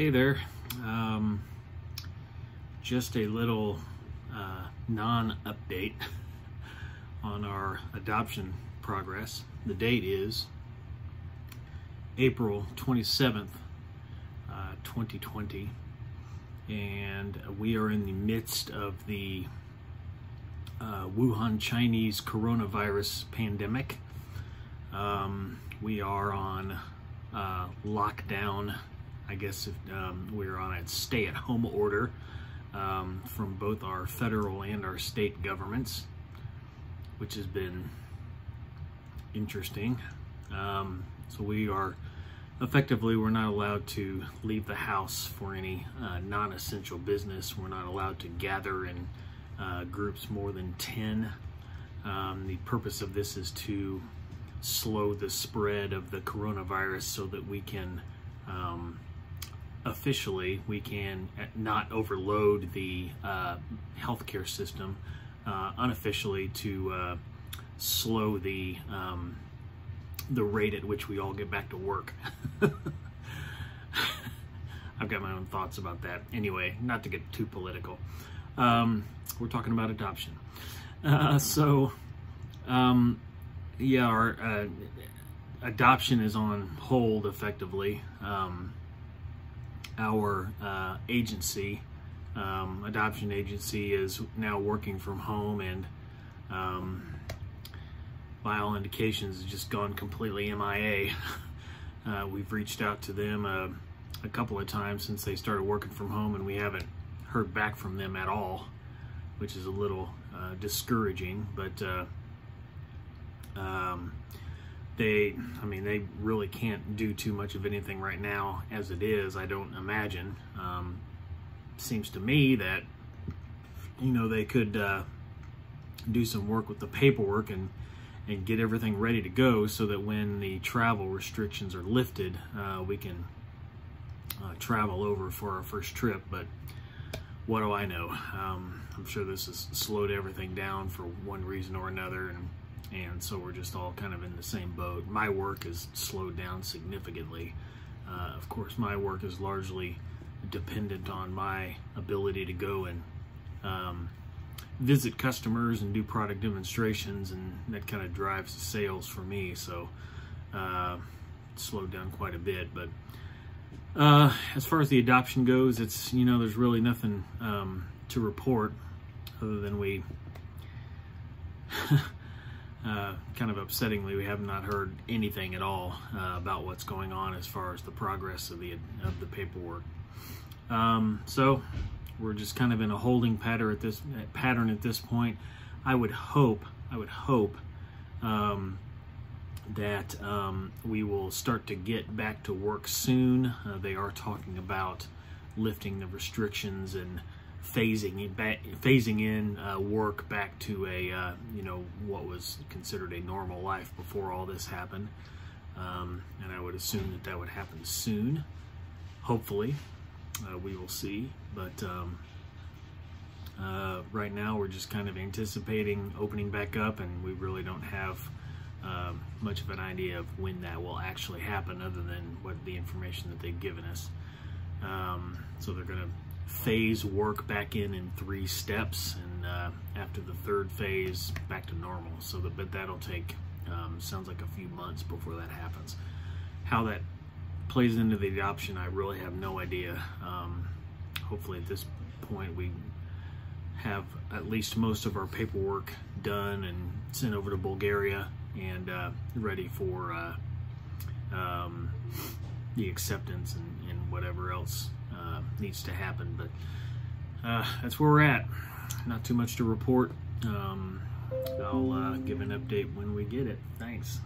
Hey there. Just a little non-update on our adoption progress. The date is April 27th, 2020, and we are in the midst of the Wuhan Chinese coronavirus pandemic. We are on lockdown. I guess we're on a stay-at-home order from both our federal and our state governments, which has been interesting. So we are effectively, we're not allowed to leave the house for any non-essential business. We're not allowed to gather in groups more than 10. The purpose of this is to slow the spread of the coronavirus so that we can officially, we can not overload the healthcare system, unofficially to slow the rate at which we all get back to work. I've got my own thoughts about that. Anyway, not to get too political. We're talking about adoption. Yeah, our adoption is on hold effectively. Our agency, adoption agency, is now working from home, and by all indications has just gone completely MIA. We've reached out to them a couple of times since they started working from home, and we haven't heard back from them at all, which is a little discouraging. But they really can't do too much of anything right now as it is, I don't imagine. Seems to me that, they could do some work with the paperwork and get everything ready to go so that when the travel restrictions are lifted, we can travel over for our first trip. But what do I know? I'm sure this has slowed everything down for one reason or another, and so we're just all kind of in the same boat. My work is slowed down significantly. Of course, my work is largely dependent on my ability to go and visit customers and do product demonstrations, and that kind of drives the sales for me. So it's slowed down quite a bit. But as far as the adoption goes, it's, there's really nothing to report other than we kind of upsettingly, we have not heard anything at all about what's going on as far as the progress of the paperwork. So we're just kind of in a holding pattern at this point. I would hope that we will start to get back to work soon. They are talking about lifting the restrictions and phasing in work back to a what was considered a normal life before all this happened, and I would assume that would happen soon. Hopefully, we will see. But right now we're just kind of anticipating opening back up, and we really don't have much of an idea of when that will actually happen, other than what the information that they've given us. So they're going to phase work back in 3 steps, and after the 3rd phase, back to normal. But that'll take sounds like a few months before that happens. How that plays into the adoption, I really have no idea. Hopefully at this point we have at least most of our paperwork done and sent over to Bulgaria and ready for the acceptance and whatever else needs to happen. But that's where we're at. Not too much to report. I'll give an update when we get it. Thanks.